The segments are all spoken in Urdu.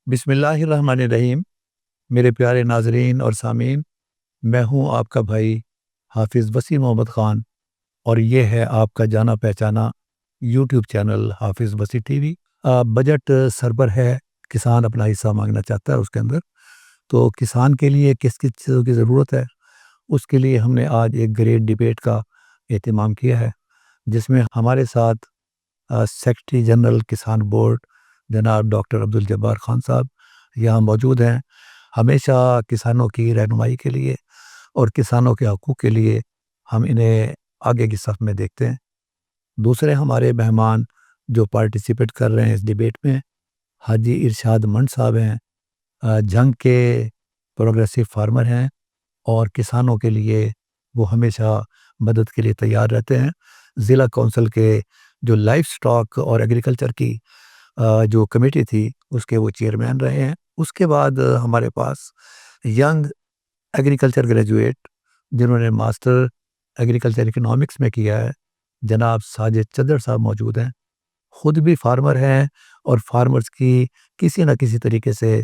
بسم اللہ الرحمن الرحیم۔ میرے پیارے ناظرین اور سامعین، میں ہوں آپ کا بھائی حافظ وسیم محمد خان، اور یہ ہے آپ کا جانا پہچانا یوٹیوب چینل حافظ وسیع ٹی وی۔ بجٹ سربر ہے، کسان اپنا حصہ مانگنا چاہتا ہے اس کے اندر، تو کسان کے لیے کس کس چیزوں کی ضرورت ہے، اس کے لیے ہم نے آج ایک گریٹ ڈیبیٹ کا اہتمام کیا ہے، جس میں ہمارے ساتھ سیکرٹری جنرل کسان بورڈ جناب ڈاکٹر عبدالجبار خان صاحب یہاں موجود ہیں۔ ہمیشہ کسانوں کی رہنمائی کے لیے اور کسانوں کے حقوق کے لیے ہم انہیں آگے کی صف میں دیکھتے ہیں۔ دوسرے ہمارے مہمان جو پارٹیسپیٹ کر رہے ہیں اس ڈیبیٹ میں، حاجی ارشاد منڈ صاحب ہیں، جنگ کے پروگریسو فارمر ہیں، اور کسانوں کے لیے وہ ہمیشہ مدد کے لیے تیار رہتے ہیں۔ ضلع کونسل کے جو لائف سٹاک اور ایگریکلچر کی جو کمیٹی تھی اس کے وہ چیئرمین رہے ہیں۔ اس کے بعد ہمارے پاس ینگ ایگریکلچر گریجویٹ جنہوں نے ماسٹر ایگریکلچر اکنامکس میں کیا ہے، جناب ساجد چدر صاحب موجود ہیں، خود بھی فارمر ہیں اور فارمرز کی کسی نہ کسی طریقے سے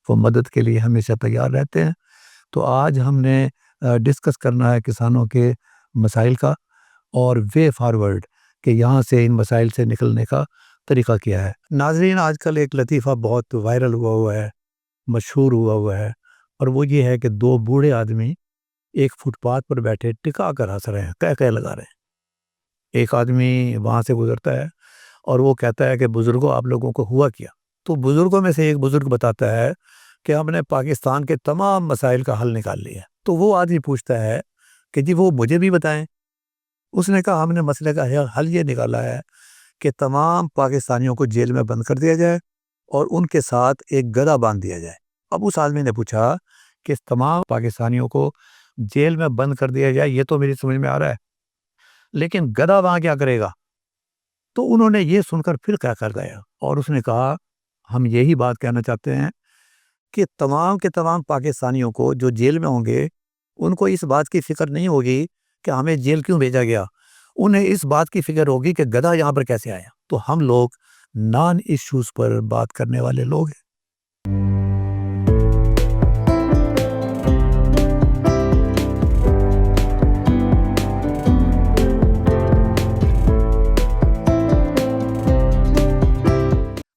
وہ مدد کے لیے ہمیشہ تیار رہتے ہیں۔ تو آج ہم نے ڈسکس کرنا ہے کسانوں کے مسائل کا اور وے فارورڈ کہ یہاں سے ان مسائل سے نکلنے کا طریقہ کیا ہے۔ ناظرین، آج کل ایک لطیفہ بہت وائرل ہوا ہے، مشہور ہوا ہے، اور وہ یہ ہے کہ دو بوڑھے آدمی ایک فٹ پاتھ پر بیٹھے ٹکا کر ہنس رہے ہیں، کہہ لگا رہے ہیں۔ ایک آدمی وہاں سے گزرتا ہے اور وہ کہتا ہے کہ بزرگوں آپ لوگوں کو ہوا کیا؟ تو بزرگوں میں سے ایک بزرگ بتاتا ہے کہ ہم نے پاکستان کے تمام مسائل کا حل نکال لیا۔ تو وہ آدمی پوچھتا ہے کہ جی وہ مجھے بھی بتائیں۔ اس نے کہا ہم نے مسئلے کا حل یہ نکالا ہے کہ تمام پاکستانیوں کو جیل میں بند کر دیا جائے اور ان کے ساتھ ایک گدھا باندھ دیا جائے۔ اب اس آدمی نے پوچھا کہ تمام پاکستانیوں کو جیل میں بند کر دیا جائے، یہ تو میری سمجھ میں آ رہا ہے، لیکن گدھا وہاں کیا کرے گا؟ تو انہوں نے یہ سن کر پھر کیا کر گیا، اور اس نے کہا ہم یہی بات کہنا چاہتے ہیں کہ تمام کے تمام پاکستانیوں کو جو جیل میں ہوں گے ان کو اس بات کی فکر نہیں ہوگی کہ ہمیں جیل کیوں بھیجا گیا، انہیں اس بات کی فکر ہوگی کہ گدھا یہاں پر کیسے آیا۔ تو ہم لوگ نان ایشوز پر بات کرنے والے لوگ ہیں۔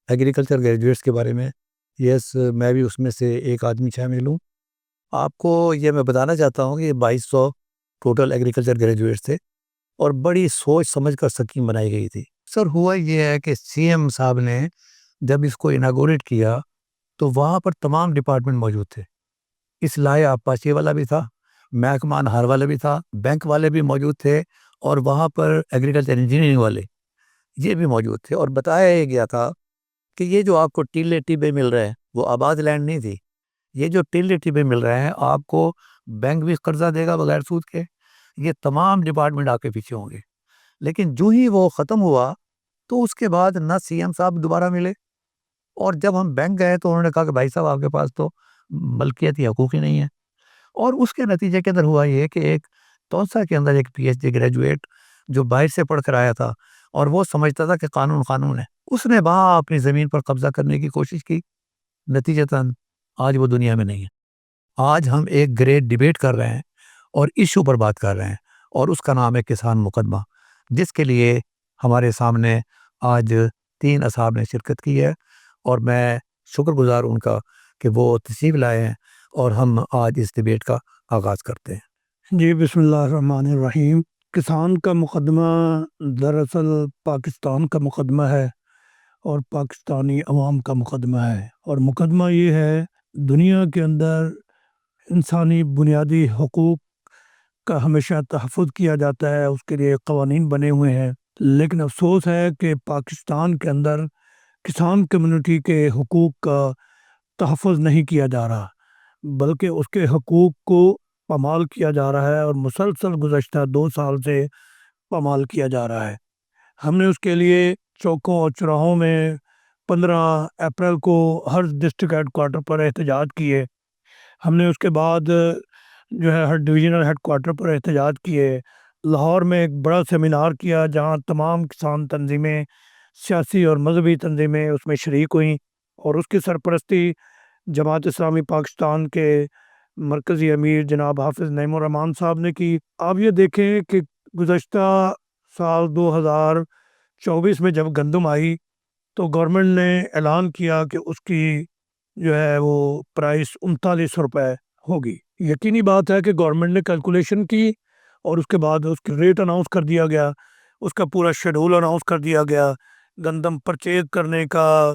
ایگریکلچر گریجویٹس کے بارے میں، یس میں بھی اس میں سے ایک آدمی شامل ہوں۔ آپ کو یہ میں بتانا چاہتا ہوں کہ یہ 2200 ٹوٹل ایگریکلچر گریجویٹس تھے اور بڑی سوچ سمجھ کر سکیم بنائی گئی تھی۔ سر ہوا یہ ہے کہ سی ایم صاحب نے جب اس کو اناگوریٹ کیا تو وہاں پر تمام ڈپارٹمنٹ موجود تھے۔ اصلاح آبپاشی والا بھی تھا، محکمہ انہار والا بھی تھا، بینک والے بھی موجود تھے، اور وہاں پر ایگریکلچر انجینئرنگ والے یہ بھی موجود تھے، اور بتایا یہ گیا تھا کہ یہ جو آپ کو ٹیلے ٹیبے مل رہے ہیں وہ آباد لینڈ نہیں تھی، یہ جو ٹیلے ٹیبے مل رہے ہیں آپ کو بینک بھی قرضہ دے گا بغیر سود کے، یہ تمام ڈپارٹمنٹ آپ کے پیچھے ہوں گے۔ لیکن جو ہی وہ ختم ہوا تو اس کے بعد نہ سی ایم صاحب دوبارہ ملے، اور جب ہم بینک گئے تو انہوں نے کہا کہ بھائی صاحب آپ کے پاس تو ملکیتی حقوق ہی نہیں ہے۔ اور اس کے نتیجے کے اندر ہوا یہ کہ ایک توسا کے اندر ایک پی ایچ ڈی گریجویٹ جو باہر سے پڑھ کر آیا تھا اور وہ سمجھتا تھا کہ قانون ہے، اس نے وہاں اپنی زمین پر قبضہ کرنے کی کوشش کی، نتیجتاً آج وہ دنیا میں نہیں ہے۔ آج ہم ایک گریٹ ڈیبیٹ کر رہے ہیں اور ایشو پر بات کر رہے ہیں، اور اس کا نام ہے کسان مقدمہ، جس کے لیے ہمارے سامنے آج 3 اصحاب نے شرکت کی ہے، اور میں شکر گزار ان کا کہ وہ تشریف لائے ہیں اور ہم آج اس ڈیبیٹ کا آغاز کرتے ہیں۔ جی بسم اللہ الرحمن الرحیم۔ کسان کا مقدمہ دراصل پاکستان کا مقدمہ ہے اور پاکستانی عوام کا مقدمہ ہے، اور مقدمہ یہ ہے دنیا کے اندر انسانی بنیادی حقوق کا ہمیشہ تحفظ کیا جاتا ہے، اس کے لیے قوانین بنے ہوئے ہیں، لیکن افسوس ہے کہ پاکستان کے اندر کسان کمیونٹی کے حقوق کا تحفظ نہیں کیا جا رہا، بلکہ اس کے حقوق کو پامال کیا جا رہا ہے، اور مسلسل گزشتہ 2 سال سے پامال کیا جا رہا ہے۔ ہم نے اس کے لیے چوکوں اور چوراہوں میں 15 اپریل کو ہر ڈسٹرکٹ ہیڈ کوارٹر پر احتجاج کیے۔ ہم نے اس کے بعد جو ہے ہر ڈویژنل ہیڈ کوارٹر پر احتجاج کیے۔ لاہور میں ایک بڑا سیمینار کیا جہاں تمام کسان تنظیمیں، سیاسی اور مذہبی تنظیمیں اس میں شریک ہوئیں، اور اس کی سرپرستی جماعت اسلامی پاکستان کے مرکزی امیر جناب حافظ نعیم الرحمان صاحب نے کی۔ آپ یہ دیکھیں کہ گزشتہ سال 2024 میں جب گندم آئی تو گورنمنٹ نے اعلان کیا کہ اس کی جو ہے وہ پرائس 39 روپے ہوگی۔ یقینی بات ہے کہ گورنمنٹ نے کیلکولیشن کی اور اس کے بعد اس کی ریٹ اناؤنس کر دیا گیا، اس کا پورا شیڈول اناؤنس کر دیا گیا، گندم پرچیز کرنے کا،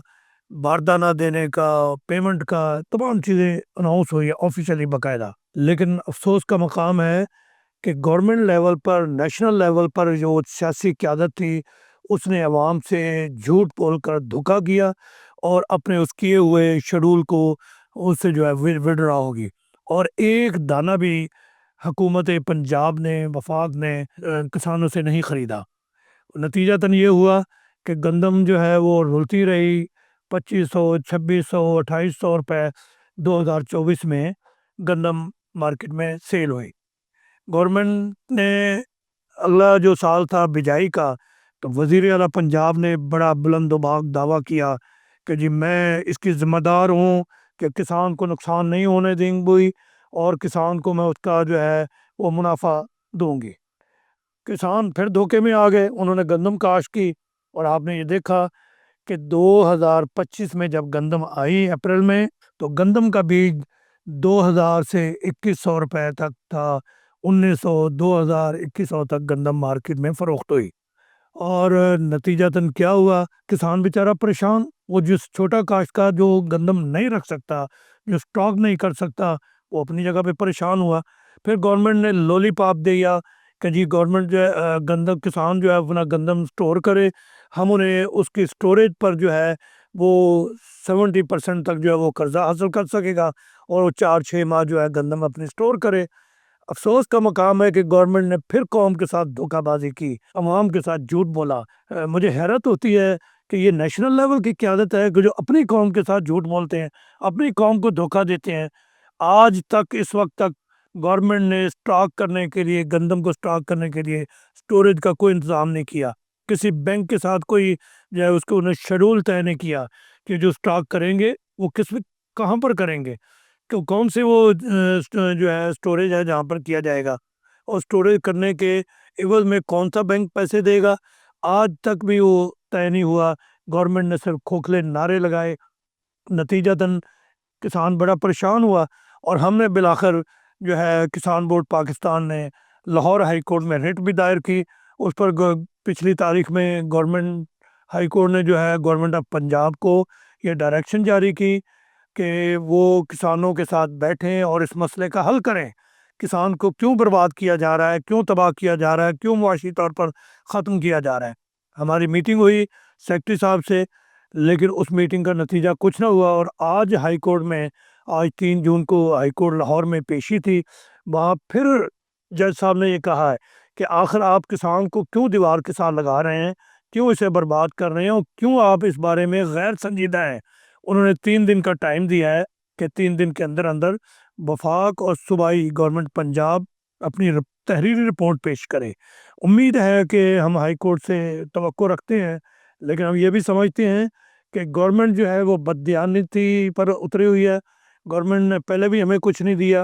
باردانہ دینے کا، پیمنٹ کا، تمام چیزیں اناؤنس ہوئی آفیشیلی باقاعدہ۔ لیکن افسوس کا مقام ہے کہ گورنمنٹ لیول پر، نیشنل لیول پر جو سیاسی قیادت تھی اس نے عوام سے جھوٹ بول کر دھوکہ کیا اور اپنے اس کیے ہوئے شیڈول کو اس سے جو ہے وڈرا ہوگی، اور ایک دانہ بھی حکومت پنجاب نے، وفاق نے کسانوں سے نہیں خریدا۔ نتیجتاً یہ ہوا کہ گندم جو ہے وہ رلتی رہی 2500، 2600، 2800 روپے 2024 میں گندم مارکیٹ میں سیل ہوئی۔ گورنمنٹ نے اگلا جو سال تھا بجائی کا، تو وزیر اعلیٰ پنجاب نے بڑا بلند و باغ دعویٰ کیا کہ جی میں اس کی ذمہ دار ہوں کہ کسان کو نقصان نہیں ہونے دیں گی اور کسان کو میں اس کا جو ہے وہ منافع دوں گی۔ کسان پھر دھوکے میں آ گئے، انہوں نے گندم کاشت کی اور آپ نے یہ دیکھا کہ 2025 میں جب گندم آئی اپریل میں تو گندم کا بیج 2000 سے 2100 روپے تک تھا، 1900، 2000، 2100 تک گندم مارکیٹ میں فروخت ہوئی۔ اور نتیجتاً کیا ہوا، کسان بیچارہ پریشان، وہ جس چھوٹا کاشتکار جو گندم نہیں رکھ سکتا، جو سٹاک نہیں کر سکتا، وہ اپنی جگہ پہ پریشان ہوا۔ پھر گورنمنٹ نے لولی پاپ دیا کہ جی گورنمنٹ جو ہے گندم، کسان جو ہے اپنا گندم سٹور کرے، ہم انہیں اس کی سٹوریج پر جو ہے وہ 70% تک جو ہے وہ قرضہ حاصل کر سکے گا اور وہ 4-6 ماہ جو ہے گندم اپنی سٹور کرے۔ افسوس کا مقام ہے کہ گورنمنٹ نے پھر قوم کے ساتھ دھوکہ بازی کی، عوام کے ساتھ جھوٹ بولا۔ مجھے حیرت ہوتی ہے کہ یہ نیشنل لیول کی قیادت ہے کہ جو اپنی قوم کے ساتھ جھوٹ بولتے ہیں، اپنی قوم کو دھوکہ دیتے ہیں۔ آج تک، اس وقت تک گورنمنٹ نے سٹاک کرنے کے لیے، گندم کو سٹاک کرنے کے لیے سٹوریج کا کوئی انتظام نہیں کیا۔ کسی بینک کے ساتھ کوئی جو ہے اس کو انہیں شیڈول طے نہیں کیا کہ جو سٹاک کریں گے وہ کہاں پر کریں گے، کہ کون سے وہ جو ہے سٹوریج ہے جہاں پر کیا جائے گا، اور سٹوریج کرنے کے عوض میں کون سا بینک پیسے دے گا، آج تک بھی وہ طے نہیں ہوا۔ گورنمنٹ نے صرف کھوکھلے نعرے لگائے، نتیجتاً کسان بڑا پریشان ہوا، اور ہم نے بالآخر جو ہے کسان بورڈ پاکستان نے لاہور ہائی کورٹ میں ریٹ بھی دائر کی۔ اس پر پچھلی تاریخ میں گورنمنٹ ہائی کورٹ نے جو ہے گورنمنٹ آف پنجاب کو یہ ڈائریکشن جاری کی کہ وہ کسانوں کے ساتھ بیٹھیں اور اس مسئلے کا حل کریں۔ کسان کو کیوں برباد کیا جا رہا ہے، کیوں تباہ کیا جا رہا ہے، کیوں معاشی طور پر ختم کیا جا رہا ہے۔ ہماری میٹنگ ہوئی سیکرٹری صاحب سے، لیکن اس میٹنگ کا نتیجہ کچھ نہ ہوا، اور آج ہائی کورٹ میں، آج 3 جون کو ہائی کورٹ لاہور میں پیشی تھی، وہاں پھر جج صاحب نے یہ کہا ہے کہ آخر آپ کسان کو کیوں دیوار کے ساتھ لگا رہے ہیں، کیوں اسے برباد کر رہے ہیں، اور کیوں آپ اس بارے میں غیر سنجیدہ ہیں۔ انہوں نے 3 دن کا ٹائم دیا ہے کہ 3 دن کے اندر اندر وفاق اور صوبائی گورنمنٹ پنجاب اپنی تحریری رپورٹ پیش کرے۔ امید ہے کہ ہم ہائی کورٹ سے توقع رکھتے ہیں، لیکن ہم یہ بھی سمجھتے ہیں کہ گورنمنٹ جو ہے وہ بددیانتی پر اتری ہوئی ہے۔ گورنمنٹ نے پہلے بھی ہمیں کچھ نہیں دیا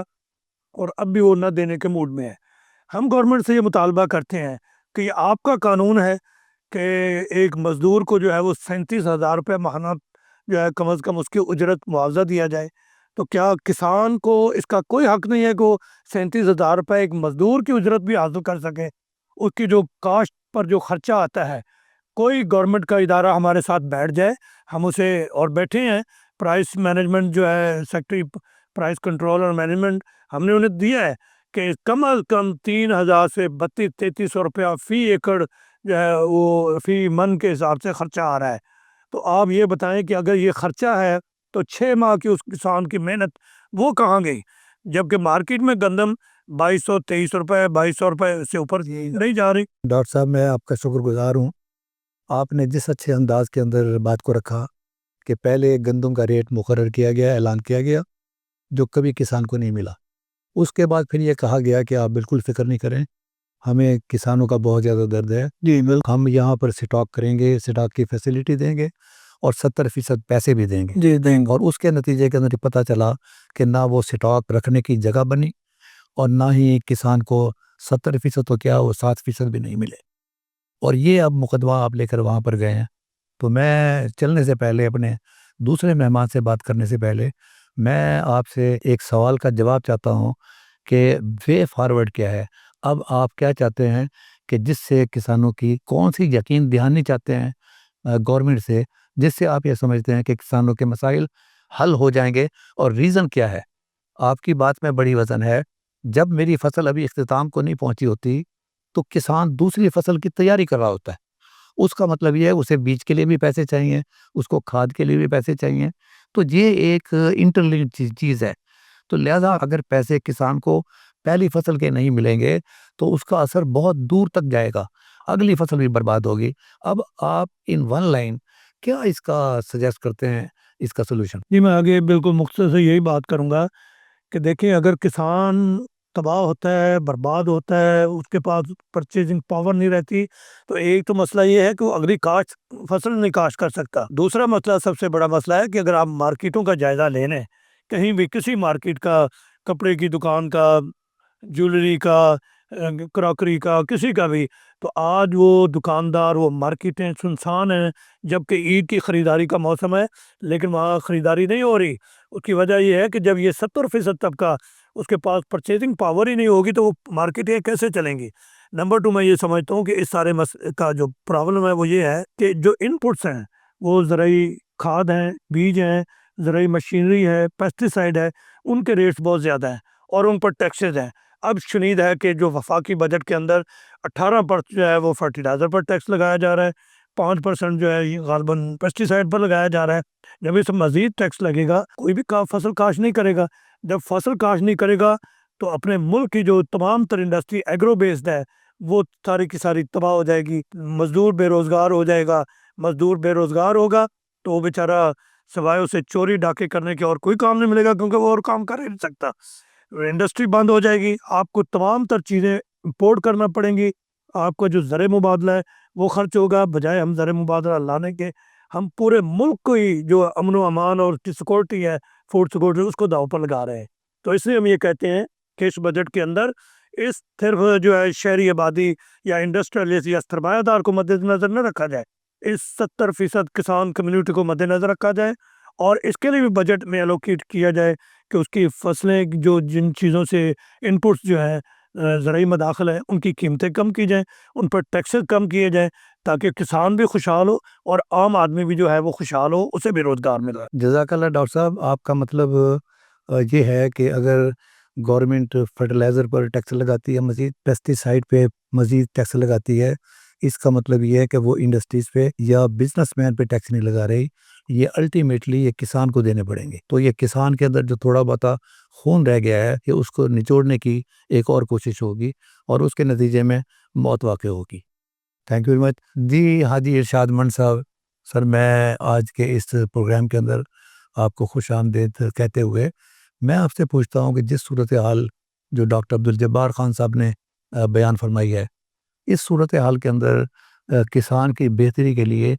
اور اب بھی وہ نہ دینے کے موڈ میں ہے۔ ہم گورنمنٹ سے یہ مطالبہ کرتے ہیں کہ یہ آپ کا قانون ہے کہ ایک مزدور کو جو ہے وہ 37,000 روپے ماہانہ جو ہے کم از کم اس کی اجرت معاوضہ دیا جائے، تو کیا کسان کو اس کا کوئی حق نہیں ہے کہ وہ 37,000 روپے ایک مزدور کی اجرت بھی حاصل کر سکے؟ اس کی جو کاشت پر جو خرچہ آتا ہے، کوئی گورنمنٹ کا ادارہ ہمارے ساتھ بیٹھ جائے، ہم اسے، اور بیٹھے ہیں پرائس مینجمنٹ جو ہے سیکٹری پرائس کنٹرول اور مینجمنٹ، ہم نے انہیں دیا ہے کہ کم از کم 3,000 سے 3200-3300 روپیہ فی ایکڑ جو ہے وہ فی من کے حساب سے خرچہ آ رہا ہے۔ تو آپ یہ بتائیں کہ اگر یہ خرچہ ہے تو 6 ماہ کی اس کسان کی محنت وہ کہاں گئی، جبکہ مارکیٹ میں گندم 2200-2300 روپے، 2200 روپے سے اوپر نہیں جا رہی۔ ڈاکٹر صاحب میں آپ کا شکر گزار ہوں، آپ نے جس اچھے انداز کے اندر بات کو رکھا کہ پہلے گندم کا ریٹ مقرر کیا گیا، اعلان کیا گیا، جو کبھی کسان کو نہیں ملا۔ اس کے بعد پھر یہ کہا گیا کہ آپ بالکل فکر نہیں کریں، ہمیں کسانوں کا بہت زیادہ درد ہے، ہم یہاں پر سٹاک کریں گے، سٹاک کی فیسلٹی دیں گے، اور 70% پیسے بھی دیں گے، جی دیں گے، اور اس کے نتیجے کے اندر پتہ چلا کہ نہ وہ سٹاک رکھنے کی جگہ بنی اور نہ ہی کسان کو 70% تو کیا وہ 7% بھی نہیں ملے، اور یہ اب مقدمہ آپ لے کر وہاں پر گئے ہیں۔ تو میں چلنے سے پہلے اپنے دوسرے مہمان سے بات کرنے سے پہلے میں آپ سے ایک سوال کا جواب چاہتا ہوں کہ وے فارورڈ کیا ہے؟ اب آپ کیا چاہتے ہیں کہ جس سے کسانوں کی کون سی یقین دہانی چاہتے ہیں گورنمنٹ سے، جس سے آپ یہ سمجھتے ہیں کہ کسانوں کے مسائل حل ہو جائیں گے، اور ریزن کیا ہے؟ آپ کی بات میں بڑی وزن ہے۔ جب میری فصل ابھی اختتام کو نہیں پہنچی ہوتی تو کسان دوسری فصل کی تیاری کر رہا ہوتا ہے، اس کا مطلب یہ ہے اسے بیج کے لیے بھی پیسے چاہیے، اس کو کھاد کے لیے بھی پیسے چاہیے، تو یہ ایک انٹرلنکڈ چیز ہے۔ تو لہذا اگر پیسے کسان کو پہلی فصل کے نہیں ملیں گے تو اس کا اثر بہت دور تک جائے گا، اگلی فصل بھی برباد ہوگی۔ اب آپ ان ون لائن کیا اس کا سجیسٹ کرتے ہیں، اس کا سلوشن؟ جی میں آگے بالکل مختصر سے یہی بات کروں گا کہ دیکھیں اگر کسان تباہ ہوتا ہے، برباد ہوتا ہے، اس کے پاس پرچیزنگ پاور نہیں رہتی، تو ایک تو مسئلہ یہ ہے کہ وہ اگلی کاشت فصل نہیں کاشت کر سکتا۔ دوسرا مسئلہ، سب سے بڑا مسئلہ ہے کہ اگر آپ مارکیٹوں کا جائزہ لیں، کہیں بھی کسی مارکیٹ کا، کپڑے کی دکان کا، جویلری کا، کراکری کا، کسی کا بھی، تو آج وہ دکاندار، وہ مارکیٹیں سنسان ہیں، جبکہ عید کی خریداری کا موسم ہے لیکن وہاں خریداری نہیں ہو رہی۔ اس کی وجہ یہ ہے کہ جب یہ 70% طبقہ اس کے پاس پرچیزنگ پاور ہی نہیں ہوگی تو وہ مارکیٹیں کیسے چلیں گی؟ نمبر 2، میں یہ سمجھتا ہوں کہ اس سارے کا جو پرابلم ہے وہ یہ ہے کہ جو ان پٹس ہیں، وہ زرعی کھاد ہیں، بیج ہیں، زرعی مشینری ہے، پیسٹیسائڈ ہے، ان کے ریٹس بہت زیادہ ہیں اور ان پر ٹیکسز ہیں۔ اب شنید ہے کہ جو وفاقی بجٹ کے اندر 18% جو ہے وہ فرٹیلائزر پر ٹیکس لگایا جا رہا ہے، 5% جو ہے غالباً پیسٹیسائڈ پر لگایا جا رہا ہے۔ جب اس مزید ٹیکس لگے گا کوئی بھی فصل کاشت نہیں کرے گا۔ جب فصل کاشت نہیں کرے گا تو اپنے ملک کی جو تمام تر انڈسٹری ایگرو بیسڈ ہے وہ ساری کی ساری تباہ ہو جائے گی، مزدور بے روزگار ہو جائے گا۔ مزدور بے روزگار ہوگا تو وہ بیچارہ سوائے اسے چوری ڈاکے کرنے کے اور کوئی کام نہیں ملے گا، کیونکہ وہ اور کام کر ہی نہیں سکتا۔ انڈسٹری بند ہو جائے گی، آپ کو تمام تر چیزیں امپورٹ کرنا پڑیں گی، آپ کا جو زر مبادلہ ہے وہ خرچ ہوگا، بجائے ہم زر مبادلہ لانے کے ہم پورے ملک کو ہی جو امن و امان اور سیکورٹی ہے، فوڈ سیکورٹی، اس کو داؤ پر لگا رہے ہیں۔ تو اس لیے ہم یہ کہتے ہیں کہ اس بجٹ کے اندر اس صرف جو ہے شہری آبادی یا انڈسٹریلسٹ یا سرمایہ دار کو مد نظر نہ رکھا جائے، اس 70% کسان کمیونٹی کو مد نظر رکھا جائے، اور اس کے لیے بھی بجٹ میں الوکیٹ کیا جائے کہ اس کی فصلیں جو جن چیزوں سے ان پٹس جو ہیں زرعی مداخل ہے ان کی قیمتیں کم کی جائیں، ان پر ٹیکسز کم کیے جائیں، تاکہ کسان بھی خوشحال ہو اور عام آدمی بھی جو ہے وہ خوشحال ہو، اسے بھی روزگار ملا۔ جزاک اللہ ڈاکٹر صاحب، آپ کا مطلب یہ ہے کہ اگر گورنمنٹ فرٹیلائزر پر ٹیکس لگاتی ہے، مزید پیسٹی سائڈ پہ مزید ٹیکس لگاتی ہے، اس کا مطلب یہ ہے کہ وہ انڈسٹریز پہ یا بزنس مین پہ ٹیکس نہیں لگا رہی، یہ الٹیمیٹلی یہ کسان کو دینے پڑیں گے۔ تو یہ کسان کے اندر جو تھوڑا بہت خون رہ گیا ہے کہ اس کو نچوڑنے کی ایک اور کوشش ہوگی، اور اس کے نتیجے میں موت واقع ہوگی۔ تھینک یو ویری مچ جی حاجی ارشاد منڈ صاحب۔ سر میں آج کے اس پروگرام کے اندر آپ کو خوش آمدید کہتے ہوئے میں آپ سے پوچھتا ہوں کہ جس صورتحال جو ڈاکٹر عبدالجبار خان صاحب نے بیان فرمائی ہے، اس صورتحال کے اندر کسان کی بہتری کے لیے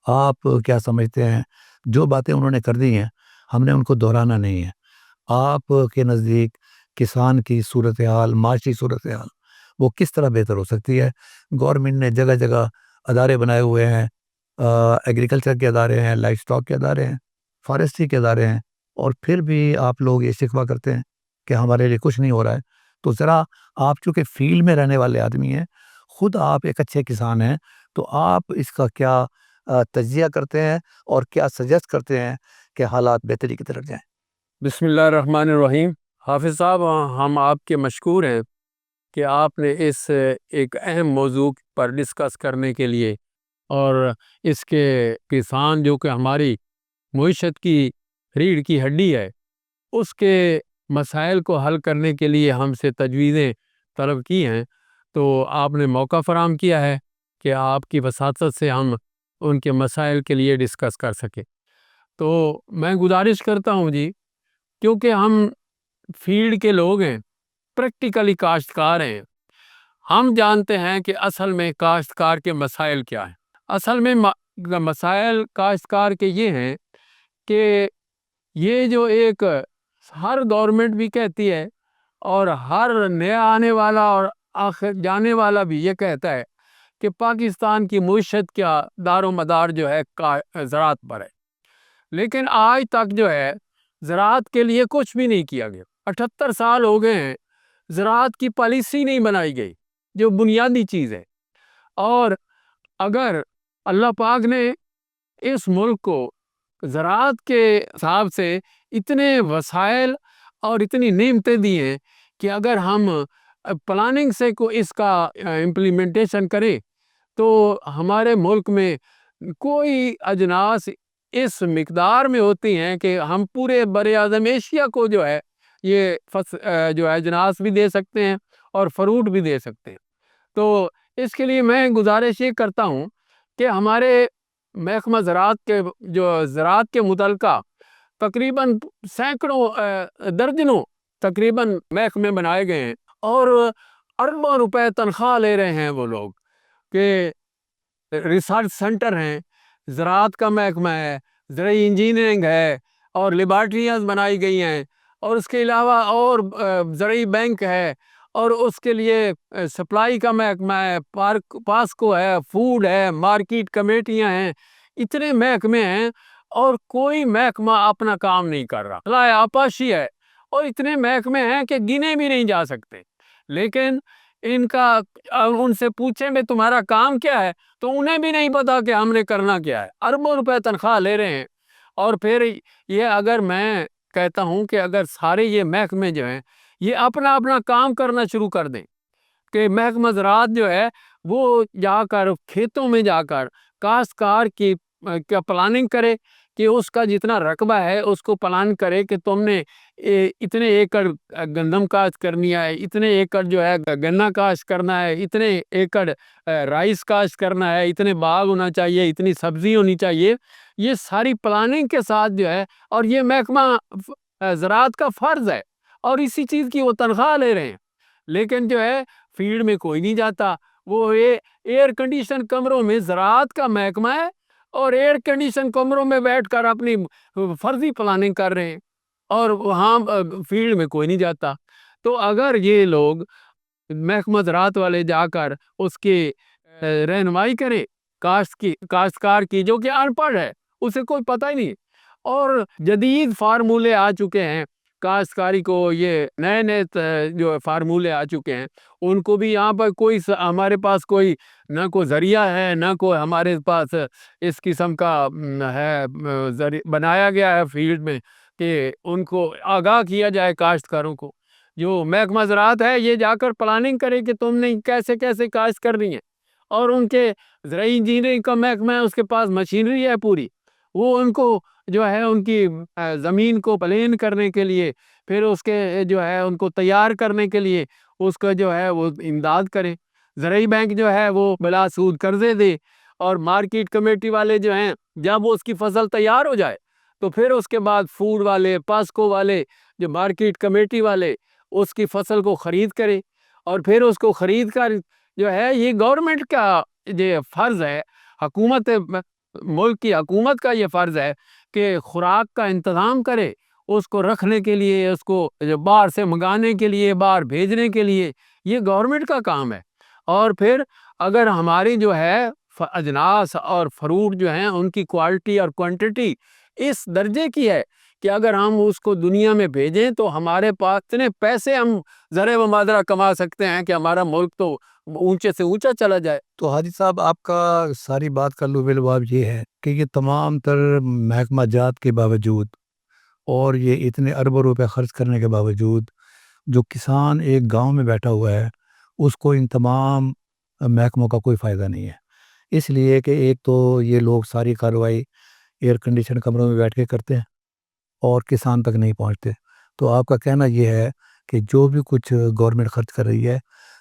آپ کیا سمجھتے ہیں؟ جو باتیں انہوں نے کر دی ہیں ہم نے ان کو دہرانا نہیں ہے۔ آپ کے نزدیک کسان کی صورتحال، معاشی صورتحال وہ کس طرح بہتر ہو سکتی ہے؟ گورنمنٹ نے جگہ جگہ ادارے بنائے ہوئے ہیں، ایگریکلچر کے ادارے ہیں، لائف اسٹاک کے ادارے ہیں، فارسٹری کے ادارے ہیں، اور پھر بھی آپ لوگ یہ شکوہ کرتے ہیں کہ ہمارے لیے کچھ نہیں ہو رہا ہے۔ تو ذرا آپ چونکہ فیلڈ میں رہنے والے آدمی ہیں، خود آپ ایک اچھے کسان ہیں، تو آپ اس کا کیا تجزیہ کرتے ہیں اور کیا سجیسٹ کرتے ہیں کہ حالات بہتری کی طرف جائیں؟ بسم اللہ الرحمن الرحیم۔ حافظ صاحب، ہم آپ کے مشکور ہیں کہ آپ نے اس ایک اہم موضوع پر ڈسکس کرنے کے لیے، اور اس کے کسان جو کہ ہماری معیشت کی ریڑھ کی ہڈی ہے، اس کے مسائل کو حل کرنے کے لیے ہم سے تجویزیں طلب کی ہیں، تو آپ نے موقع فراہم کیا ہے کہ آپ کی وساطت سے ہم ان کے مسائل کے لیے ڈسکس کر سکیں۔ تو میں گزارش کرتا ہوں جی، کیونکہ ہم فیلڈ کے لوگ ہیں، پریکٹیکلی کاشتکار ہیں، ہم جانتے ہیں کہ اصل میں کاشتکار کے مسائل کیا ہیں۔ اصل میں مسائل کاشتکار کے یہ ہیں کہ یہ جو ایک ہر گورنمنٹ بھی کہتی ہے اور ہر نیا آنے والا اور آخر جانے والا بھی یہ کہتا ہے کہ پاکستان کی معیشت کا دار و مدار جو ہے زراعت پر ہے، لیکن آج تک جو ہے زراعت کے لیے کچھ بھی نہیں کیا گیا۔ 78 سال ہو گئے ہیں، زراعت کی پالیسی نہیں بنائی گئی جو بنیادی چیز ہے۔ اور اگر اللہ پاک نے اس ملک کو زراعت کے حساب سے اتنے وسائل اور اتنی نعمتیں دی ہیں کہ اگر ہم پلاننگ سے اس کا امپلیمنٹیشن کریں تو ہمارے ملک میں کوئی اجناس اس مقدار میں ہوتی ہیں کہ ہم پورے بر اعظم ایشیا کو جو ہے یہ جو ہے اجناس بھی دے سکتے ہیں اور فروٹ بھی دے سکتے ہیں۔ تو اس کے لیے میں گزارش یہ کرتا ہوں کہ ہمارے محکمہ زراعت کے متعلقہ تقریباً سینکڑوں درجنوں تقریباً محکمے بنائے گئے ہیں اور اربوں روپے تنخواہ لے رہے ہیں وہ لوگ، کہ ریسرچ سینٹر ہیں، زراعت کا محکمہ ہے، زرعی انجینئرنگ ہے اور لیبارٹریاں بنائی گئی ہیں، اور اس کے علاوہ اور زرعی بینک ہے، اور اس کے لیے سپلائی کا محکمہ ہے، پاسکو ہے، فوڈ ہے، مارکیٹ کمیٹیاں ہیں، اتنے محکمے ہیں اور کوئی محکمہ اپنا کام نہیں کر رہا، خلا آپاشی ہے، اور اتنے محکمے ہیں کہ گنے بھی نہیں جا سکتے۔ لیکن ان سے پوچھیں میں تمہارا کام کیا ہے تو انہیں بھی نہیں پتا کہ ہم نے کرنا کیا ہے، اربوں روپے تنخواہ لے رہے ہیں۔ اور پھر یہ اگر میں کہتا ہوں کہ اگر سارے یہ محکمے جو ہیں یہ اپنا اپنا کام کرنا شروع کر دیں، کہ محکمہ زراعت جو ہے وہ جا کر کھیتوں میں جا کر کاشتکار کی پلاننگ کرے، کہ اس کا جتنا رقبہ ہے اس کو پلان کرے کہ تم نے اتنے ایکڑ گندم کاشت کرنی ہے، اتنے ایکڑ جو ہے گنا کاشت کرنا ہے، اتنے ایکڑ رائس کاشت کرنا ہے، اتنے باغ ہونا چاہیے، اتنی سبزی ہونی چاہیے، یہ ساری پلاننگ کے ساتھ جو ہے، اور یہ محکمہ زراعت کا فرض ہے اور اسی چیز کی وہ تنخواہ لے رہے ہیں۔ لیکن جو ہے فیلڈ میں کوئی نہیں جاتا، وہ ایئر کنڈیشن کمروں میں زراعت کا محکمہ ہے اور ایئر کنڈیشن کمروں میں بیٹھ کر اپنی فرضی پلاننگ کر رہے ہیں، اور وہاں فیلڈ میں کوئی نہیں جاتا۔ تو اگر یہ لوگ محکمہ زراعت والے جا کر اس کی رہنمائی کریں کاشتکار کی جو کہ ان پڑھ ہے، اسے کوئی پتہ ہی نہیں، اور جدید فارمولے آ چکے ہیں کاشتکاری کو، یہ نئے نئے جو فارمولے آ چکے ہیں، ان کو بھی یہاں پر ہمارے پاس کوئی نہ کوئی ذریعہ ہے، نہ کوئی ہمارے پاس اس قسم کا ہے بنایا گیا ہے فیلڈ میں کہ ان کو آگاہ کیا جائے کاشتکاروں کو۔ جو محکمہ زراعت ہے یہ جا کر پلاننگ کرے کہ تم نے کیسے کیسے کاشت کرنی ہے، اور ان کے زرعی انجینئرنگ کا محکمہ ہے، اس کے پاس مشینری ہے پوری، وہ ان کو جو ہے ان کی زمین کو پلین کرنے کے لیے، پھر اس کے جو ہے ان کو تیار کرنے کے لیے اس کا جو ہے وہ امداد کرے۔ زرعی بینک جو ہے وہ بلا سود قرضے دے، اور مارکیٹ کمیٹی والے جو ہیں جب وہ اس کی فصل تیار ہو جائے تو پھر اس کے بعد فوڈ والے، پاسکو والے، جو مارکیٹ کمیٹی والے اس کی فصل کو خرید کرے، اور پھر اس کو خرید کر جو ہے یہ گورنمنٹ کا یہ فرض ہے، حکومت ملک کی حکومت کا یہ فرض ہے کہ خوراک کا انتظام کرے، اس کو رکھنے کے لیے، اس کو باہر سے منگانے کے لیے، باہر بھیجنے کے لیے، یہ گورنمنٹ کا کام ہے۔ اور پھر اگر ہماری جو ہے اجناس اور فروٹ جو ہیں ان کی کوالٹی اور کوانٹٹی اس درجے کی ہے کہ اگر ہم اس کو دنیا میں بھیجیں تو ہمارے پاس اتنے پیسے ہم زر و مادرہ کما سکتے ہیں کہ ہمارا ملک تو اونچے سے اونچا چلا جائے۔ تو حاجی صاحب، آپ کا ساری بات کا لب لباب یہ ہے کہ یہ تمام تر محکمہ جات کے باوجود اور یہ اتنے اربوں روپے خرچ کرنے کے باوجود جو کسان ایک گاؤں میں بیٹھا ہوا ہے اس کو ان تمام محکموں کا کوئی فائدہ نہیں ہے، اس لیے کہ ایک تو یہ لوگ ساری کارروائی ایئر کنڈیشن کمروں میں بیٹھ کے کرتے ہیں اور کسان تک نہیں پہنچتے۔ تو آپ کا کہنا یہ ہے کہ جو بھی کچھ گورنمنٹ خرچ کر رہی ہے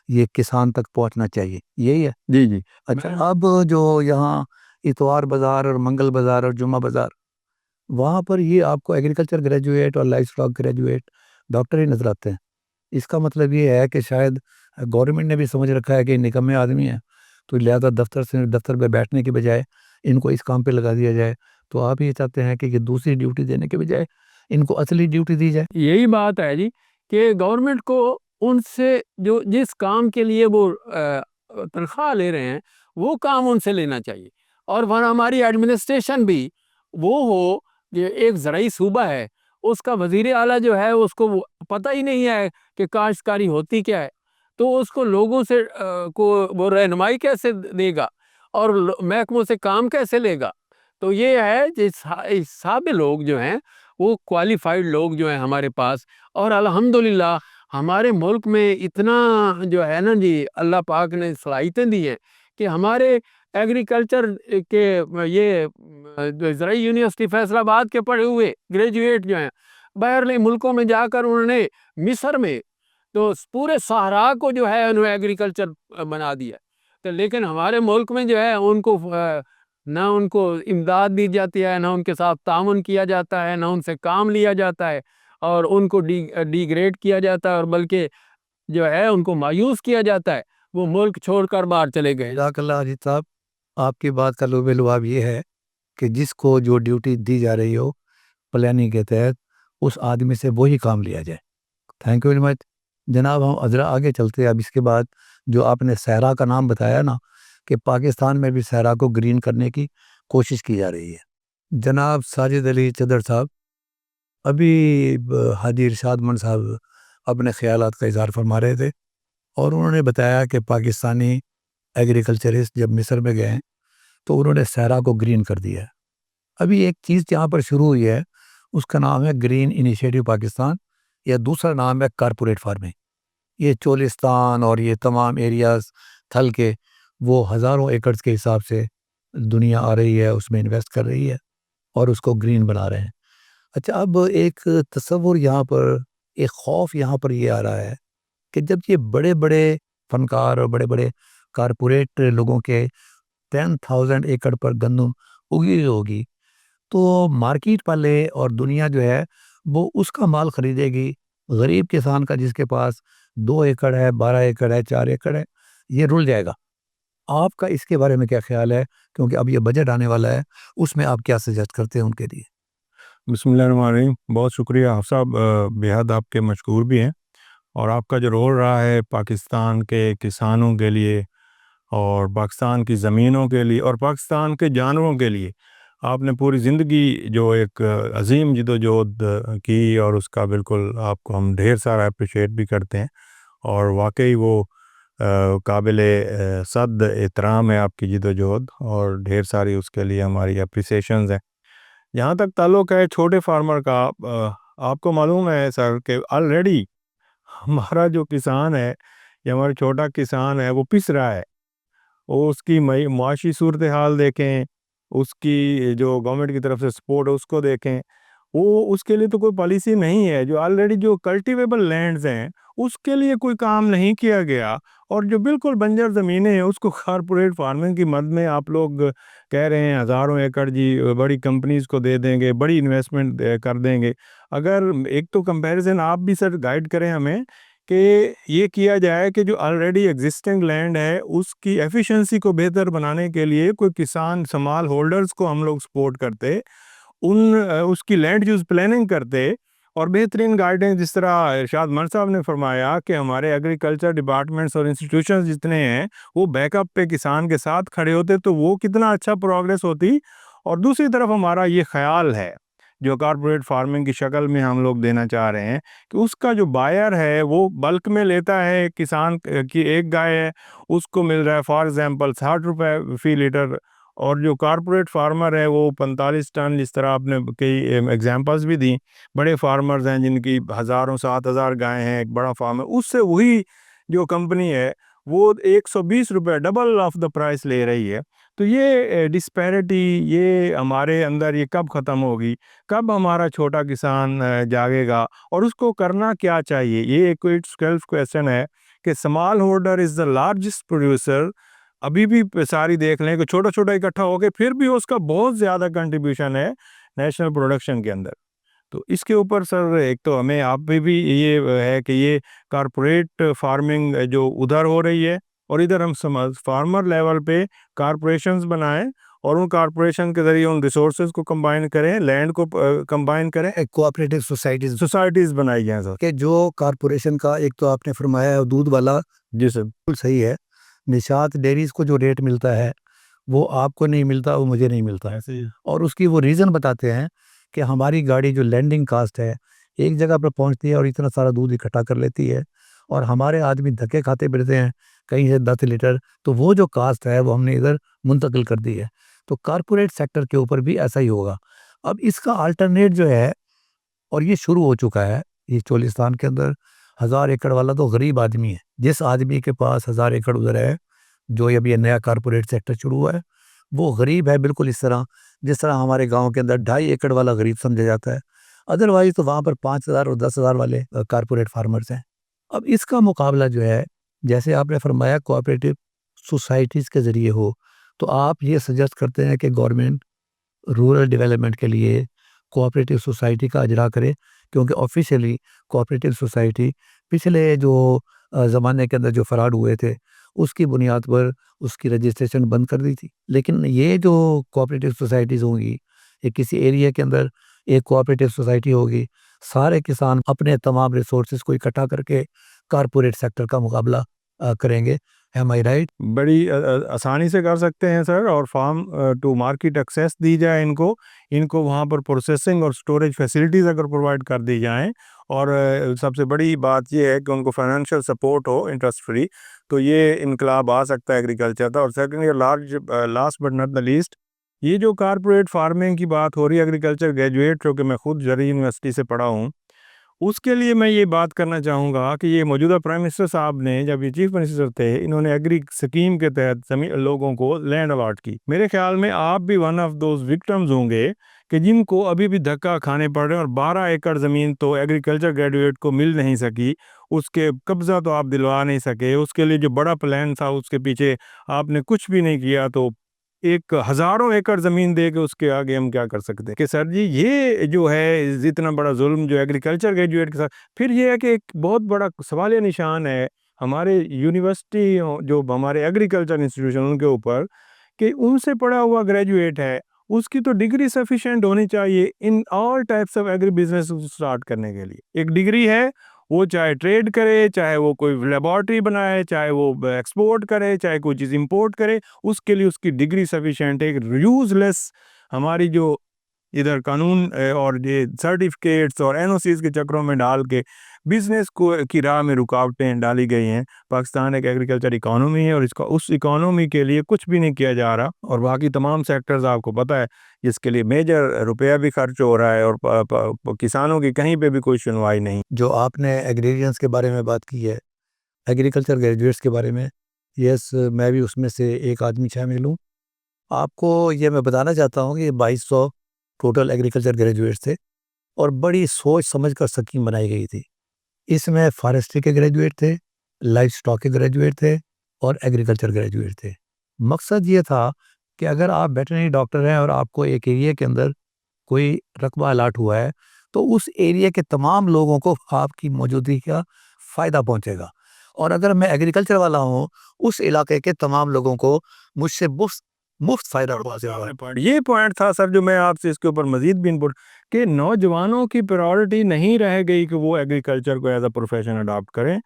یہ کسان تک پہنچنا چاہیے، یہی ہے؟ جی جی۔ اچھا، اب جو یہاں اتوار بازار اور منگل بازار اور جمعہ بازار، وہاں پر یہ آپ کو ایگریکلچر گریجویٹ اور لائف اسٹاک گریجویٹ ڈاکٹر ہی نظر آتے ہیں۔ اس کا مطلب یہ ہے کہ شاید گورنمنٹ نے بھی سمجھ رکھا ہے کہ نکمے آدمی ہیں، تو لہذا دفتر پہ بیٹھنے کے بجائے ان کو اس کام پہ لگا دیا جائے، تو آپ یہ چاہتے ہیں کہ دوسری ڈیوٹی دینے کے بجائے ان کو اصلی ڈیوٹی دی جائے؟ یہی بات ہے جی کہ گورنمنٹ کو ان سے جو جس کام کے لیے وہ تنخواہ لے رہے ہیں وہ کام ان سے لینا چاہیے، اور ہماری ایڈمنسٹریشن بھی وہ ہو کہ ایک زرعی صوبہ ہے، اس کا وزیر اعلیٰ جو ہے اس کو پتہ ہی نہیں ہے کہ کاشتکاری ہوتی کیا ہے، تو اس کو لوگوں سے کو وہ رہنمائی کیسے دے گا اور محکموں سے کام کیسے لے گا؟ تو یہ ہے سابے لوگ جو ہیں وہ کوالیفائڈ لوگ جو ہیں ہمارے پاس، اور الحمدللہ ہمارے ملک میں اتنا جو ہے نا جی اللہ پاک نے صلاحیتیں دی ہیں کہ ہمارے ایگریکلچر کے یہ زرعی یونیورسٹی فیصل آباد کے پڑھے ہوئے گریجویٹ جو ہیں باہرلے ملکوں میں جا کر انہوں نے مصر میں تو پورے صحرا کو جو ہے انہوں نے ایگریکلچر بنا دیا، تو لیکن ہمارے ملک میں جو ہے ان کو نہ ان کو امداد دی جاتی ہے، نہ ان کے ساتھ تعاون کیا جاتا ہے، نہ ان سے کام لیا جاتا ہے، اور ان کو ڈی گریڈ کیا جاتا ہے، اور بلکہ جو ہے ان کو مایوس کیا جاتا ہے، وہ ملک چھوڑ کر باہر چلے گئے۔ جزاک اللہ اجیت صاحب، آپ کی بات کا لب لباب یہ ہے کہ جس کو جو ڈیوٹی دی جا رہی ہو پلاننگ کے تحت اس آدمی سے وہی کام لیا جائے۔ تھینک یو ویری مچ جناب۔ ہم ذرا آگے چلتے ہیں۔ اب اس کے بعد جو آپ نے صحرا کا نام بتایا نا کہ پاکستان میں بھی صحرا کو گرین کرنے کی کوشش کی جا رہی ہے۔ جناب ساجد علی چدر صاحب، ابھی حاجی ارشاد منڈ صاحب اپنے خیالات کا اظہار فرما رہے تھے، اور انہوں نے بتایا کہ پاکستانی ایگریکلچرسٹ جب مصر میں گئے تو انہوں نے صحرا کو گرین کر دیا ہے۔ ابھی ایک چیز یہاں پر شروع ہوئی ہے، اس کا نام ہے گرین انیشیٹو پاکستان، یا دوسرا نام ہے کارپوریٹ فارمنگ۔ یہ چولستان اور یہ تمام ایریاز تھل کے وہ ہزاروں ایکڑز کے حساب سے دنیا آ رہی ہے، اس میں انویسٹ کر رہی ہے اور اس کو گرین بنا رہے ہیں۔ اچھا، اب ایک تصور یہاں پر، ایک خوف یہاں پر یہ آ رہا ہے کہ جب یہ بڑے بڑے فنکار اور بڑے بڑے کارپوریٹ لوگوں کے 10,000 ایکڑ پر گندم اگی ہوگی تو مارکیٹ والے اور دنیا جو ہے وہ اس کا مال خریدے گی۔ غریب کسان کا جس کے پاس 2 ایکڑ ہے، 12 ایکڑ ہے، 4 ایکڑ ہے، یہ رل جائے گا۔ آپ کا اس کے بارے میں کیا خیال ہے؟ کیونکہ اب یہ بجٹ آنے والا ہے، اس میں آپ کیا سجیسٹ کرتے ہیں ان کے لیے؟ بسم اللہ الرحمن الرحیم۔ بہت شکریہ آپ صاحب، بےحد آپ کے مشکور بھی ہیں، اور آپ کا جو رول رہا ہے پاکستان کے کسانوں کے لیے اور پاکستان کی زمینوں کے لیے اور پاکستان کے جانوروں کے لیے، آپ نے پوری زندگی جو ایک عظیم جدوجہد کی، اور اس کا بالکل آپ کو ہم ڈھیر سارا اپریشیٹ بھی کرتے ہیں، اور واقعی وہ قابل صد احترام ہے آپ کی جدوجہد، اور ڈھیر ساری اس کے لیے ہماری اپریسیشنز ہیں۔ جہاں تک تعلق ہے چھوٹے فارمر کا، آپ کو معلوم ہے سر کہ آلریڈی ہمارا جو کسان ہے یا ہمارا چھوٹا کسان ہے وہ پس رہا ہے۔ وہ اس کی معاشی صورتحال دیکھیں، اس کی جو گورنمنٹ کی طرف سے سپورٹ ہے اس کو دیکھیں، وہ اس کے لیے تو کوئی پالیسی نہیں ہے۔ جو آلریڈی جو کلٹیویبل لینڈز ہیں اس کے لیے کوئی کام نہیں کیا گیا، اور جو بالکل بنجر زمینیں ہیں اس کو کارپوریٹ فارمنگ کی مد میں آپ لوگ کہہ رہے ہیں ہزاروں ایکڑ جی بڑی کمپنیز کو دے دیں گے، بڑی انویسٹمنٹ کر دیں گے۔ اگر ایک تو کمپیریزن آپ بھی سر گائیڈ کریں ہمیں کہ یہ کیا جائے کہ جو آلریڈی ایگزسٹنگ لینڈ ہے اس کی ایفیشنسی کو بہتر بنانے کے لیے کوئی کسان سمال ہولڈرز کو ہم لوگ سپورٹ کرتے، اس کی لینڈ یوز پلاننگ کرتے، اور بہترین گائیڈنس جس طرح ارشاد منڈ صاحب نے فرمایا کہ ہمارے ایگریکلچر ڈپارٹمنٹس اور انسٹیٹیوشنز جتنے ہیں وہ بیک اپ پہ کسان کے ساتھ کھڑے ہوتے تو وہ کتنا اچھا پروگریس ہوتی۔ اور دوسری طرف ہمارا یہ خیال ہے جو کارپوریٹ فارمنگ کی شکل میں ہم لوگ دینا چاہ رہے ہیں کہ اس کا جو بائر ہے وہ بلک میں لیتا ہے، کسان کی ایک گائے ہے اس کو مل رہا ہے فار ایگزامپل 60 روپے فی لیٹر، اور جو کارپوریٹ فارمر ہے وہ 45 ٹن، جس طرح آپ نے کئی ایگزامپلز بھی دیں۔ بڑے فارمرز ہیں جن کی ہزاروں 7,000 گائیں ہیں، ایک بڑا فارم ہے، اس سے وہی جو کمپنی ہے وہ 120 روپے ڈبل آف دا پرائس لے رہی ہے۔ تو یہ ڈسپیرٹی یہ ہمارے اندر یہ کب ختم ہوگی؟ کب ہمارا چھوٹا کسان جاگے گا؟ اور اس کو کرنا کیا چاہیے؟ یہ ایک سیلف کویسچن ہے کہ small holder is the largest producer. ابھی بھی ساری دیکھ لیں کہ چھوٹا چھوٹا اکٹھا ہو کے پھر بھی اس کا بہت زیادہ کنٹریبیوشن ہے نیشنل پروڈکشن کے اندر۔ تو اس کے اوپر سر ایک تو ہمیں آپ بھی یہ ہے کہ یہ کارپوریٹ فارمنگ جو ادھر ہو رہی ہے، اور ادھر ہم فارمر لیول پہ کارپوریشنز بنائیں اور ان کارپوریشن کے ذریعے ان ریسورسز کو کمبائن کریں, لینڈ کو کمبائن کریں, کوآپریٹو سوسائٹیز بنائی جائیں سر. کہ جو کارپوریشن کا ایک تو آپ نے فرمایا دودھ والا جی سر. بالکل صحیح ہے. نشاط ڈیریز کو جو ریٹ ملتا ہے وہ آپ کو نہیں ملتا, وہ مجھے نہیں ملتا ہے. اور اس کی وہ ریزن بتاتے ہیں کہ ہماری گاڑی جو لینڈنگ کاسٹ ہے ایک جگہ پر پہنچتی ہے اور اتنا سارا دودھ اکٹھا کر لیتی ہے, اور ہمارے آدمی دھکے کھاتے پھرتے ہیں کہیں سے 10 لیٹر, تو وہ جو کاسٹ ہے وہ ہم نے ادھر منتقل کر دی ہے. تو کارپوریٹ سیکٹر کے اوپر بھی ایسا ہی ہوگا. اب اس کا آلٹرنیٹ جو ہے, اور یہ شروع ہو چکا ہے, یہ چولستان کے اندر 1000 ایکڑ والا تو غریب آدمی ہے. جس آدمی کے پاس 1000 ایکڑ ادھر ہے, جو ابھی یہ نیا کارپوریٹ سیکٹر شروع ہوا ہے, وہ غریب ہے بالکل اس طرح جس طرح ہمارے گاؤں کے اندر 2.5 ایکڑ والا غریب سمجھا جاتا ہے. ادروائز تو وہاں پر 5000 اور 10,000 والے کارپوریٹ فارمرز ہیں. اب اس کا مقابلہ جو ہے, جیسے آپ نے فرمایا کوآپریٹو سوسائٹیز کے ذریعے ہو, تو آپ یہ سجیسٹ کرتے ہیں کہ گورنمنٹ رورل ڈیولپمنٹ کے لیے کوآپریٹو سوسائٹی کا اجرا کرے, کیونکہ آفیشیلی کوآپریٹو سوسائٹی پچھلے جو زمانے کے اندر جو فراڈ ہوئے تھے اس کی بنیاد پر اس کی رجسٹریشن بند کر دی تھی. لیکن یہ جو کوآپریٹو سوسائٹیز ہوں گی, یہ کسی ایریا کے اندر ایک کوآپریٹو سوسائٹی ہوگی, سارے کسان اپنے تمام ریسورسز کو اکٹھا کر کے کارپوریٹ سیکٹر کا مقابلہ کریں گے. ایم آئی رائٹ؟ بڑی آسانی سے کر سکتے ہیں سر, اور فارم ٹو مارکیٹ ایکسیس دی جائے ان کو وہاں پر پروسیسنگ اور سٹوریج فیسلٹیز اگر پرووائڈ کر دی جائیں, اور سب سے بڑی بات یہ ہے کہ ان کو فائنینشیل سپورٹ ہو انٹرسٹ فری, تو یہ انقلاب آ سکتا ہے ایگریکلچر کا. اور second last but not the least, یہ جو کارپوریٹ فارمنگ کی بات ہو رہی ہے, ایگریکلچر گریجویٹ جو کہ میں خود زرعی یونیورسٹی سے پڑھا ہوں, اس کے لیے میں یہ بات کرنا چاہوں گا کہ یہ موجودہ پرائم منسٹر صاحب نے, جب یہ چیف منسٹر تھے, انہوں نے ایگری سکیم کے تحت لوگوں کو لینڈ الاٹ کی. میرے خیال میں آپ بھی ون آف دوز وکٹمز ہوں گے کہ جن کو ابھی بھی دھکا کھانے پڑ رہے ہیں, اور 12 ایکڑ زمین تو ایگریکلچر گریجویٹ کو مل نہیں سکی, اس کے قبضہ تو آپ دلوا نہیں سکے, اس کے لیے جو بڑا پلان تھا اس کے پیچھے آپ نے کچھ بھی نہیں کیا, تو ایک ہزاروں ایکڑ زمین دے کے اس کے آگے ہم کیا کر سکتے ہیں؟ کہ سر جی یہ جو ہے اتنا بڑا ظلم جو ایگریکلچر گریجویٹ کے ساتھ, پھر یہ ہے کہ ایک بہت بڑا سوالیہ نشان ہے ہمارے یونیورسٹی جو ہمارے ایگریکلچر انسٹیٹیوشن ان کے اوپر, کہ ان سے پڑھا ہوا گریجویٹ ہے, اس کی تو ڈگری سفیشینٹ ہونی چاہیے in all types of agri business start کرنے کے لیے. ایک ڈگری ہے, وہ چاہے ٹریڈ کرے, چاہے وہ کوئی لیبارٹری بنائے, چاہے وہ ایکسپورٹ کرے, چاہے کوئی چیز امپورٹ کرے, اس کے لیے اس کی ڈگری سفیشینٹ ہے. یوز لیس ہماری جو ادھر قانون اور یہ سرٹیفکیٹس اور این او سیز کے چکروں میں ڈال کے بزنس کو کی راہ میں رکاوٹیں ڈالی گئی ہیں. پاکستان ایک ایگریکلچر اکانومی ہے, اور اس اکانومی کے لیے کچھ بھی نہیں کیا جا رہا, اور باقی تمام سیکٹرز آپ کو پتہ ہے جس کے لیے میجر روپیہ بھی خرچ ہو رہا ہے, اور کسانوں کی کہیں پہ بھی کوئی سنوائی نہیں. جو آپ نے ایگریرینس کے بارے میں بات کی ہے, ایگریکلچر گریجویٹس کے بارے میں, یس میں بھی اس میں سے ایک آدمی شامل ہوں. آپ کو یہ میں بتانا چاہتا ہوں کہ یہ 2200 ٹوٹل ایگریکلچر گریجویٹس تھے, اور بڑی سوچ سمجھ کر اسکیم بنائی گئی تھی. اس میں فارسٹری کے گریجویٹ تھے, لائف سٹاک کے گریجویٹ تھے, اور ایگریکلچر گریجویٹ تھے. مقصد یہ تھا کہ اگر آپ ویٹرنری ڈاکٹر ہیں اور آپ کو ایک ایریا کے اندر کوئی رقبہ الاٹ ہوا ہے, تو اس ایریا کے تمام لوگوں کو آپ کی موجودگی کا فائدہ پہنچے گا. اور اگر میں ایگریکلچر والا ہوں, اس علاقے کے تمام لوگوں کو مجھ سے مفت فائدہ ہوگا. یہ پوائنٹ تھا سر جو میں آپ سے اس کے اوپر مزید بھی انپٹ, کہ نوجوانوں کی پرائورٹی نہیں رہ گئی کہ وہ ایگریکلچر کو ایز اے پروفیشن اڈاپٹ کریں.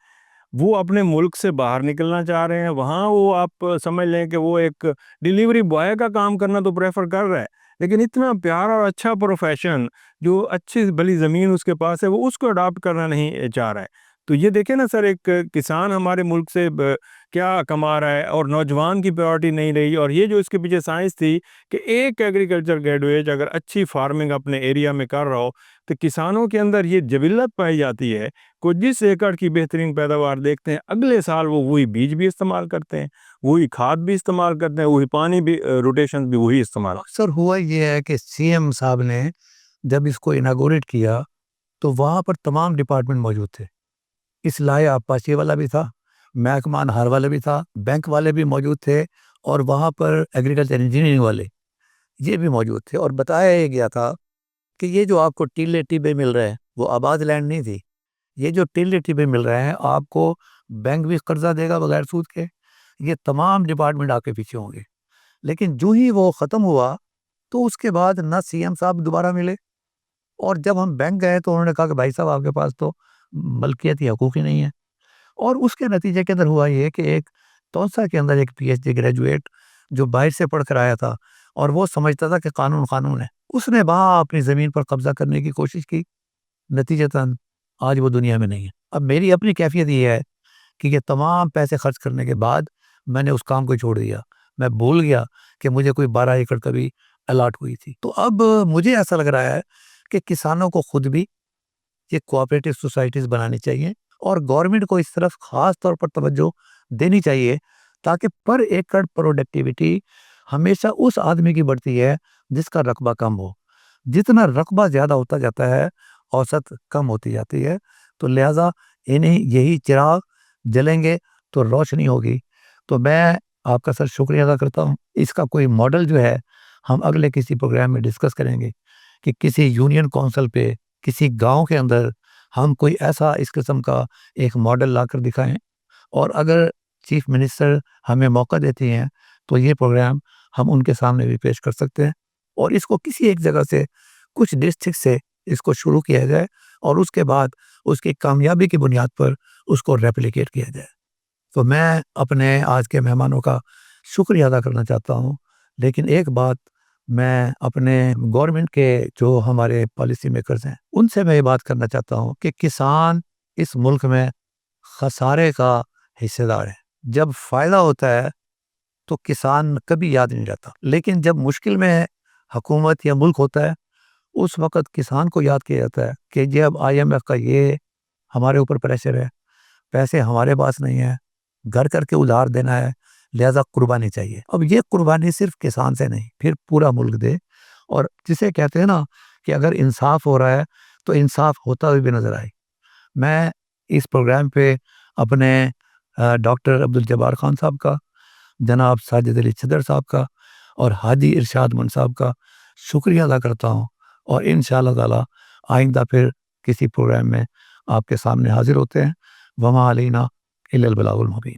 وہ اپنے ملک سے باہر نکلنا چاہ رہے ہیں, وہاں وہ آپ سمجھ لیں کہ وہ ایک ڈیلیوری بوائے کا کام کرنا تو پریفر کر رہا ہے, لیکن اتنا پیارا اور اچھا پروفیشن جو اچھی بھلی زمین اس کے پاس ہے, وہ اس کو اڈاپٹ کرنا نہیں چاہ رہا ہے. تو یہ دیکھیں نا سر, ایک کسان ہمارے ملک سے کیا کما رہا ہے, اور نوجوان کی پرائورٹی نہیں رہی. اور یہ جو اس کے پیچھے سائنس تھی کہ ایک ایگریکلچر گریجویٹ اگر اچھی فارمنگ اپنے ایریا میں کر رہا ہو, تو کسانوں کے اندر یہ جبلت پائی جاتی ہے کہ جس ایکڑ کی بہترین پیداوار دیکھتے ہیں, اگلے سال وہ وہی بیج بھی استعمال کرتے ہیں, وہی کھاد بھی استعمال کرتے ہیں, وہی پانی بھی روٹیشن بھی وہی استعمال. اکثر ہوا یہ ہے کہ سی ایم صاحب نے جب اس کو اناگوریٹ کیا تو وہاں پر تمام ڈپارٹمنٹ موجود تھے. اصلاح آبپاشی والا بھی تھا, محکمہ انہار والا بھی تھا, بینک والے بھی موجود تھے, اور وہاں پر ایگریکلچر انجینئرنگ والے یہ بھی موجود تھے. اور بتایا یہ گیا تھا کہ یہ جو آپ کو ٹیلے ٹیبے مل رہے ہیں وہ آباد لینڈ نہیں تھی. یہ جو ٹیلے ٹیبے مل رہے ہیں آپ کو بینک بھی قرضہ دے گا بغیر سود کے, یہ تمام ڈپارٹمنٹ آپ کے پیچھے ہوں گے. لیکن جو ہی وہ ختم ہوا تو اس کے بعد نہ سی ایم صاحب دوبارہ ملے، اور جب ہم بینک گئے تو انہوں نے کہا کہ بھائی صاحب آپ کے پاس تو ملکیتی حقوق ہی نہیں ہے. اور اس کے نتیجے کے اندر ہوا یہ کہ ایک توسا کے اندر ایک پی ایچ ڈی گریجویٹ جو باہر سے پڑھ کر آیا تھا اور وہ سمجھتا تھا کہ قانون قانون ہے، اس نے وہاں اپنی زمین پر قبضہ کرنے کی کوشش کی، نتیجتاً آج وہ دنیا میں نہیں ہے. اب میری اپنی کیفیت یہ ہے کہ یہ تمام پیسے خرچ کرنے کے بعد میں نے اس کام کو چھوڑ دیا. میں بھول گیا کہ مجھے کوئی 12 ایکڑ کبھی الاٹ ہوئی تھی. تو اب مجھے ایسا لگ رہا ہے کہ کسانوں کو خود بھی یہ کوآپریٹو سوسائٹیز بنانی چاہیے، اور گورنمنٹ کو اس طرف خاص طور پر توجہ دینی چاہیے تاکہ پر ایکڑ پروڈکٹیوٹی ہمیشہ اس آدمی کی بڑھتی ہے جس کا رقبہ کم ہو. جتنا رقبہ زیادہ ہوتا جاتا ہے اوسط کم ہوتی جاتی ہے. تو لہٰذا انہیں یہی چراغ جلیں گے تو روشنی ہوگی. تو میں آپ کا سر شکریہ ادا کرتا ہوں. اس کا کوئی ماڈل جو ہے ہم اگلے کسی پروگرام میں ڈسکس کریں گے کہ کسی یونین کونسل پہ کسی گاؤں کے اندر ہم کوئی ایسا اس قسم کا ایک ماڈل لا کر دکھائیں، اور اگر چیف منسٹر ہمیں موقع دیتی ہیں تو یہ پروگرام ہم ان کے سامنے بھی پیش کر سکتے ہیں، اور اس کو کسی ایک جگہ سے کچھ ڈسٹرکٹ سے اس کو شروع کیا جائے اور اس کے بعد اس کی کامیابی کی بنیاد پر اس کو ریپلیکیٹ کیا جائے. تو میں اپنے آج کے مہمانوں کا شکریہ ادا کرنا چاہتا ہوں، لیکن ایک بات میں اپنے گورنمنٹ کے جو ہمارے پالیسی میکرز ہیں ان سے میں یہ بات کرنا چاہتا ہوں کہ کسان اس ملک میں خسارے کا حصے دار ہے. جب فائدہ ہوتا ہے تو کسان کبھی یاد نہیں رہتا، لیکن جب مشکل میں حکومت یا ملک ہوتا ہے اس وقت کسان کو یاد کیا جاتا ہے کہ جب آئی ایم ایف کا یہ ہمارے اوپر پریشر ہے، پیسے ہمارے پاس نہیں ہیں، گھر کر کے ادھار دینا ہے، لہذا قربانی چاہیے. اب یہ قربانی صرف کسان سے نہیں، پھر پورا ملک دے. اور جسے کہتے ہیں نا کہ اگر انصاف ہو رہا ہے تو انصاف ہوتا ہوئے بھی نظر آئے. میں اس پروگرام پہ اپنے ڈاکٹر عبدالجبار خان صاحب کا، جناب ساجد علی چھدر صاحب کا اور حاجی ارشاد من صاحب کا شکریہ ادا کرتا ہوں، اور انشاءاللہ تعالی آئندہ پھر کسی پروگرام میں آپ کے سامنے حاضر ہوتے ہیں. وما علینا الا البلاغ المبین.